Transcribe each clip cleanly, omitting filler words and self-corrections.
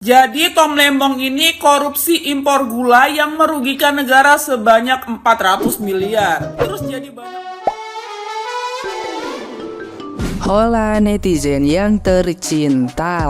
Jadi Tom Lembong ini korupsi impor gula yang merugikan negara sebanyak 400 miliar. Terus jadi banyak. Hola netizen yang tercinta,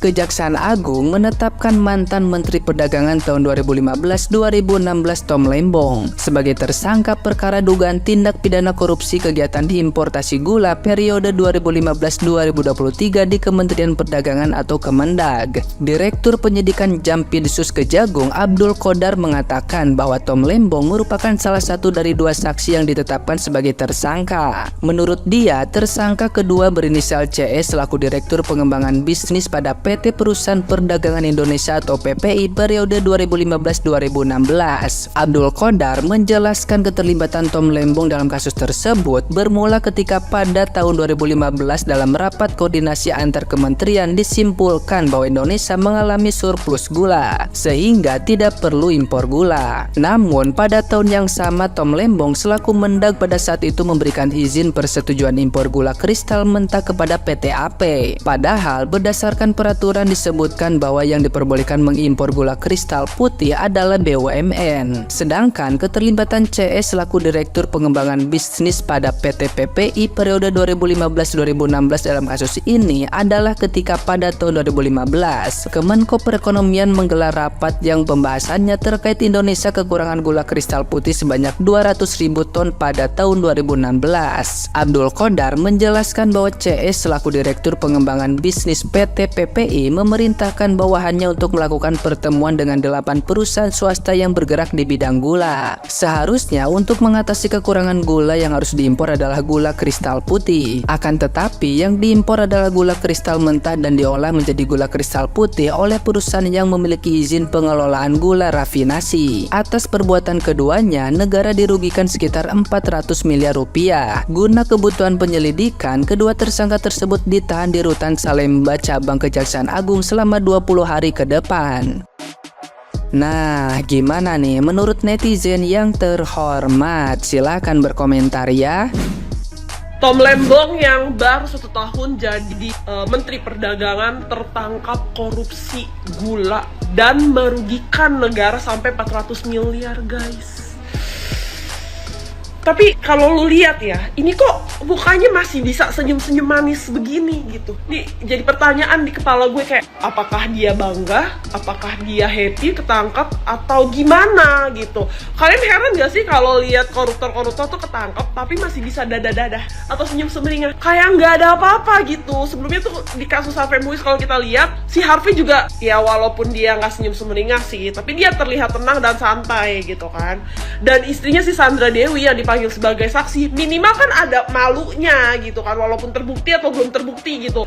Kejaksaan Agung menetapkan mantan Menteri Perdagangan tahun 2015-2016 Tom Lembong sebagai tersangka perkara dugaan tindak pidana korupsi kegiatan diimportasi gula periode 2015-2023 di Kementerian Perdagangan atau Kemendag. Direktur Penyidikan Jampidsus Kejagung Abdul Qodar mengatakan bahwa Tom Lembong merupakan salah satu dari dua saksi yang ditetapkan sebagai tersangka. Menurut dia, tersangka kedua berinisial CS selaku Direktur Pengembangan Bisnis pada PT Perusahaan Perdagangan Indonesia atau PPI periode 2015-2016. Abdul Qodar menjelaskan keterlibatan Tom Lembong dalam kasus tersebut bermula ketika pada tahun 2015 dalam rapat koordinasi antar kementerian disimpulkan bahwa Indonesia mengalami surplus gula sehingga tidak perlu impor gula. Namun pada tahun yang sama Tom Lembong selaku Mendag pada saat itu memberikan izin persetujuan impor gula kristal mentah kepada PT AP. Padahal berdasarkan peraturan disebutkan bahwa yang diperbolehkan mengimpor gula kristal putih adalah BUMN. Sedangkan keterlibatan CS selaku Direktur Pengembangan Bisnis pada PT PPI periode 2015-2016 dalam kasus ini adalah ketika pada tahun 2015 Kemenko Perekonomian menggelar rapat yang pembahasannya terkait Indonesia kekurangan gula kristal putih sebanyak 200.000 ton pada tahun 2016. Abdul Qodar menjelaskan bahwa CS selaku Direktur Pengembangan Bisnis PT PPI memerintahkan bawahannya untuk melakukan pertemuan dengan 8 perusahaan swasta yang bergerak di bidang gula. Seharusnya untuk mengatasi kekurangan gula yang harus diimpor adalah gula kristal putih. Akan tetapi yang diimpor adalah gula kristal mentah dan diolah menjadi gula kristal putih oleh perusahaan yang memiliki izin pengelolaan gula rafinasi. Atas perbuatan keduanya, negara dirugikan sekitar 400 miliar rupiah. Guna kebutuhan penyelidikan, kedua tersangka tersebut ditahan di Rutan Salemba Cabang Kejaksaan Agung selama 20 hari ke depan. Nah, gimana nih menurut netizen yang terhormat? Silahkan berkomentar ya. Tom Lembong yang baru 1 tahun jadi Menteri Perdagangan tertangkap korupsi gula dan merugikan negara sampai 400 miliar guys. Tapi kalau lu lihat ya, ini kok mukanya masih bisa senyum-senyum manis begini gitu. Nih jadi pertanyaan di kepala gue kayak, apakah dia bangga? Apakah dia happy ketangkap? Atau gimana gitu? Kalian heran gak sih kalau lihat koruptor-koruptor tuh ketangkap tapi masih bisa dadah-dadah atau senyum semeringah? Kayak nggak ada apa-apa gitu. Sebelumnya tuh di kasus Harvey Muiz kalau kita lihat, si Harvey juga ya walaupun dia nggak senyum semeringah sih, tapi dia terlihat tenang dan santai gitu kan. Dan istrinya si Sandra Dewi yang dipanggil sebagai saksi, minimal kan ada malunya gitu kan, walaupun terbukti atau belum terbukti gitu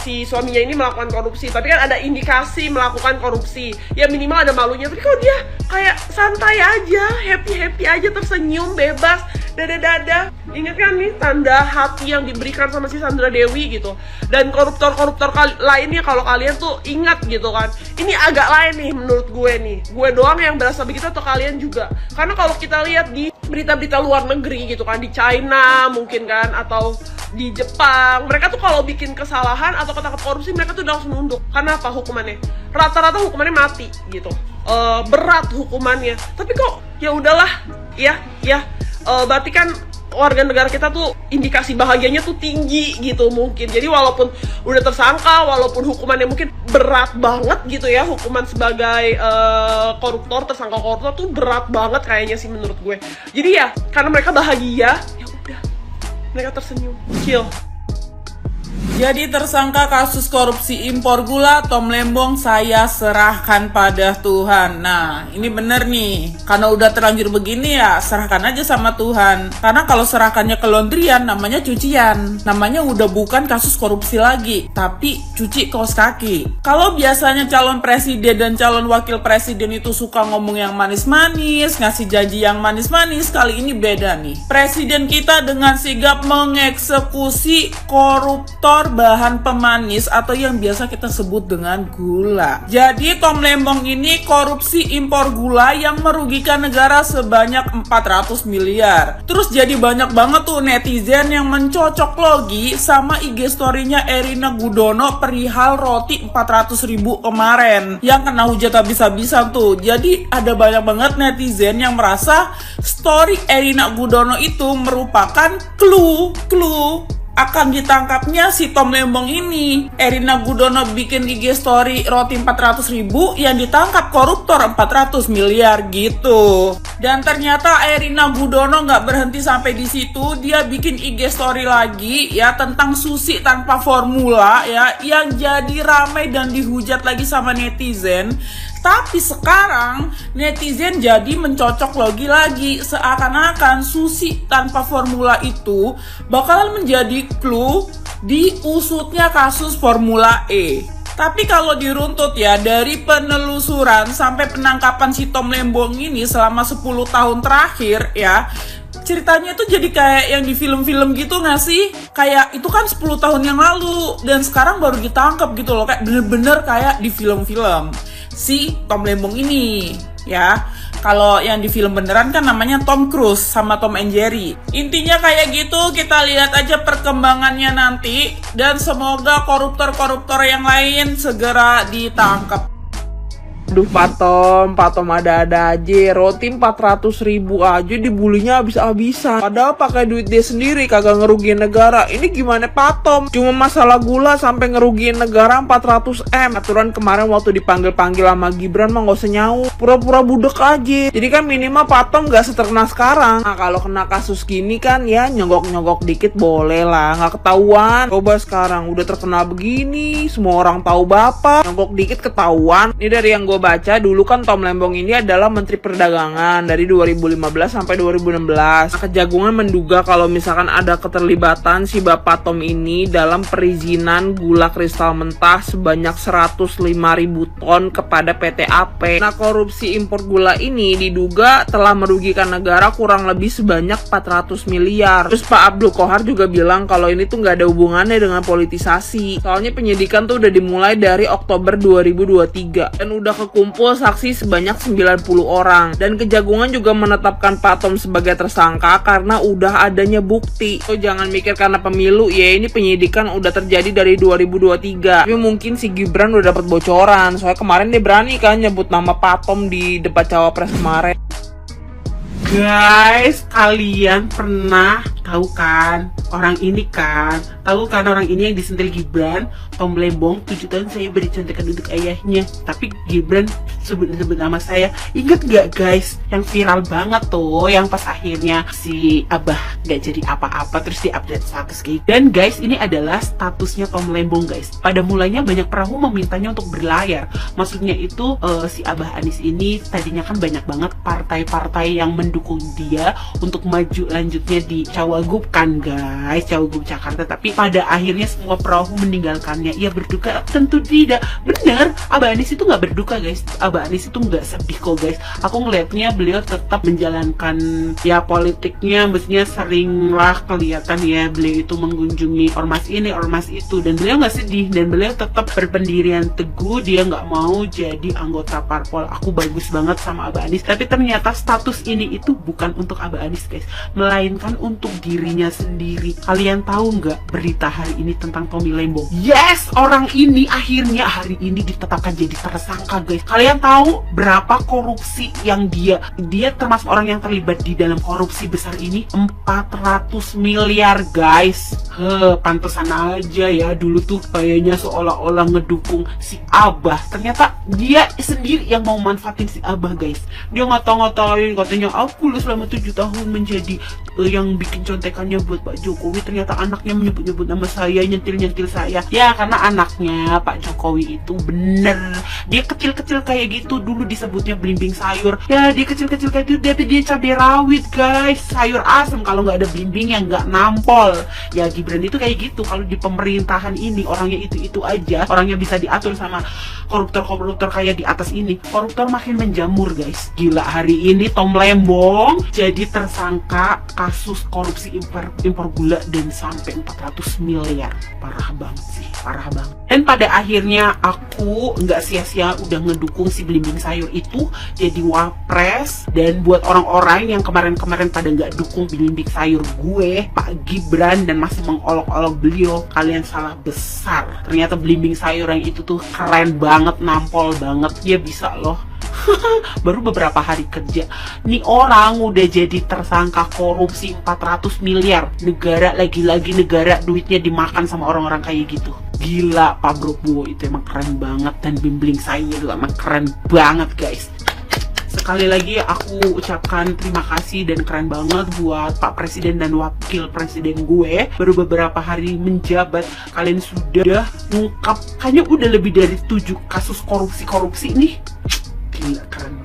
si suaminya ini melakukan korupsi, tapi kan ada indikasi melakukan korupsi, ya minimal ada malunya. Tapi kalau dia kayak santai aja, happy aja, tersenyum bebas, dadah-dadah. Ingat kan nih tanda hati yang diberikan sama si Sandra Dewi gitu. Dan koruptor-koruptor lainnya kalau kalian tuh ingat gitu kan, ini agak lain nih menurut gue nih. Gue doang yang berasa begitu atau kalian juga? Karena kalau kita lihat di berita-berita luar negeri gitu kan, di China mungkin kan, atau di Jepang, mereka tuh kalau bikin kesalahan atau ketangkap korupsi mereka tuh langsung nunduk. Karena apa hukumannya? Rata-rata hukumannya mati gitu. Berat hukumannya. Tapi kok ya udahlah, berarti kan warga negara kita tuh indikasi bahagianya tuh tinggi gitu mungkin. Jadi walaupun udah tersangka, walaupun hukumannya mungkin berat banget gitu ya, hukuman sebagai koruptor, tersangka koruptor tuh berat banget kayaknya sih menurut gue. Jadi ya karena mereka bahagia, ya udah mereka tersenyum, chill. Jadi tersangka kasus korupsi impor gula Tom Lembong saya serahkan pada Tuhan. Nah ini bener nih, karena udah terlanjur begini ya serahkan aja sama Tuhan. Karena kalau serahkannya ke laundryan namanya cucian, namanya udah bukan kasus korupsi lagi, tapi cuci kaos kaki. Kalau biasanya calon presiden dan calon wakil presiden itu suka ngomong yang manis-manis, ngasih janji yang manis-manis, kali ini beda nih. Presiden kita dengan sigap mengeksekusi koruptor koruptor bahan pemanis atau yang biasa kita sebut dengan gula. Jadi Tom Lembong ini korupsi impor gula yang merugikan negara sebanyak 400 miliar. Terus jadi banyak banget tuh netizen yang mencocok logi sama IG story-nya Erina Gudono perihal roti 400.000 kemarin yang kena hujat habis-habisan tuh. Jadi ada banyak banget netizen yang merasa story Erina Gudono itu merupakan clue akan ditangkapnya si Tom Lembong ini. Erina Gudono bikin IG story roti 400.000 yang ditangkap koruptor 400 miliar gitu. Dan ternyata Erina Gudono nggak berhenti sampai di situ, dia bikin IG story lagi ya tentang sushi tanpa formula ya yang jadi ramai dan dihujat lagi sama netizen. Tapi sekarang netizen jadi mencocok logi lagi, seakan-akan sushi tanpa formula itu bakalan menjadi clue di usutnya kasus Formula E. Tapi kalau diruntut ya, dari penelusuran sampai penangkapan si Tom Lembong ini selama 10 tahun terakhir ya, ceritanya itu jadi kayak yang di film-film gitu gak sih? Kayak itu kan 10 tahun yang lalu dan sekarang baru ditangkap gitu loh. Kayak bener-bener kayak di film-film si Tom Lembong ini ya. Kalau yang di film beneran kan namanya Tom Cruise sama Tom and Jerry. Intinya kayak gitu, kita lihat aja perkembangannya nanti. Dan semoga koruptor-koruptor yang lain segera ditangkap. Aduh Pak Tom ada-ada aja. Roti 400.000 aja dibulinya habis-habisan. Padahal pakai duit dia sendiri, kagak ngerugiin negara. Ini gimana Pak Tom? Cuma masalah gula sampai ngerugiin negara 400M. Aturan kemarin waktu dipanggil-panggil sama Gibran mah gak usah nyaut, pura-pura budek aja. Jadi kan minimal Pak Tom gak seterkenal sekarang. Nah kalau kena kasus gini kan ya nyogok-nyogok dikit boleh lah, gak ketahuan. Coba sekarang udah terkenal begini, semua orang tahu bapak, nyogok dikit ketahuan. Ini dari yang gue baca, dulu kan Tom Lembong ini adalah Menteri Perdagangan dari 2015 sampai 2016. Nah, Kejagungan menduga kalau misalkan ada keterlibatan si Bapak Tom ini dalam perizinan gula kristal mentah sebanyak 105.000 ton kepada PT AP. Nah, korupsi impor gula ini diduga telah merugikan negara kurang lebih sebanyak 400 miliar. Terus Pak Abdul Qohar juga bilang kalau ini tuh nggak ada hubungannya dengan politisasi. Soalnya penyidikan tuh udah dimulai dari Oktober 2023 dan udah kumpul saksi sebanyak 90 orang. Dan Kejagungan juga menetapkan Pak Tom sebagai tersangka karena udah adanya bukti. So jangan mikir karena pemilu ya, ini penyidikan udah terjadi dari 2023. Tapi mungkin si Gibran udah dapat bocoran. Soalnya kemarin dia berani kan nyebut nama Pak Tom di debat cawapres kemarin. Guys, kalian pernah tahu kan orang ini kan? Tahu kan orang ini yang disentil Gibran? Tom Lembong 7 tahun saya beri contekan untuk ayahnya. Tapi Gibran sebut-sebut nama saya. Ingat gak guys? Yang viral banget tuh, yang pas akhirnya si Abah gak jadi apa-apa terus di-update status gitu. Dan guys, ini adalah statusnya Tom Lembong guys. Pada mulanya banyak perahu memintanya untuk berlayar. Maksudnya itu si Abah Anies ini tadinya kan banyak banget partai-partai yang mendukung dia untuk maju lanjutnya di Cawagup kan guys, Cawagup Jakarta. Tapi pada akhirnya semua perahu meninggalkannya. Ia berduka? Tentu tidak. Bener, Abah Anies itu nggak berduka guys. Abah Anies itu nggak sedih kok guys. Aku ngeliatnya beliau tetap menjalankan ya politiknya, maksudnya seringlah kelihatan ya beliau itu mengunjungi ormas ini, ormas itu, dan beliau nggak sedih dan beliau tetap berpendirian teguh. Dia nggak mau jadi anggota parpol. Aku bagus banget sama Abah Anies. Tapi ternyata status ini itu bukan untuk Abah Anies guys, melainkan untuk dirinya sendiri. Kalian tahu nggak berita hari ini tentang Tommy Lembong? Yes, orang ini akhirnya hari ini ditetapkan jadi tersangka guys. Kalian tahu berapa korupsi yang dia termasuk orang yang terlibat di dalam korupsi besar ini? 400 miliar guys. Pantesan aja ya dulu tuh kayaknya seolah-olah ngedukung si Abah. Ternyata dia sendiri yang mau manfaatin si Abah guys. Dia ngata-ngatain katanya aku selama 7 tahun menjadi yang bikin contekannya buat Pak Jokowi. Ternyata anaknya menyebut-nyebut nama saya, nyentil-nyentil saya. Ya karena anaknya Pak Jokowi itu bener, dia kecil-kecil kayak kayak gitu. Dulu disebutnya belimbing sayur. Ya dia kecil-kecil kayak gitu, tapi dia cabai rawit guys, sayur asem. Kalau nggak ada belimbing yang nggak nampol. Ya Gibran itu kayak gitu. Kalau di pemerintahan ini orangnya itu aja, orangnya bisa diatur sama koruptor kayak di atas ini. Koruptor makin menjamur guys. Gila, hari ini Tom Lembong jadi tersangka kasus korupsi impor gula dan sampai 400 miliar. Parah banget sih, parah banget. Dan pada akhirnya aku nggak sia-sia udah ngedukung si belimbing sayur itu jadi wapres. Dan buat orang-orang yang kemarin-kemarin pada nggak dukung belimbing sayur gue, Pak Gibran, dan masih mengolok-olok beliau, kalian salah besar. Ternyata belimbing sayur yang itu tuh keren banget, nampol banget. Dia bisa loh. Baru beberapa hari kerja nih orang udah jadi tersangka korupsi 400 miliar. Negara lagi-lagi negara duitnya dimakan sama orang-orang kayak gitu. Gila, Pak Brobo itu emang keren banget. Dan belimbing sayur itu emang keren banget guys. Sekali lagi aku ucapkan terima kasih dan keren banget buat Pak Presiden dan Wakil Presiden gue. Baru beberapa hari menjabat, kalian sudah ngungkap kayaknya udah lebih dari 7 kasus korupsi nih. Gila, keren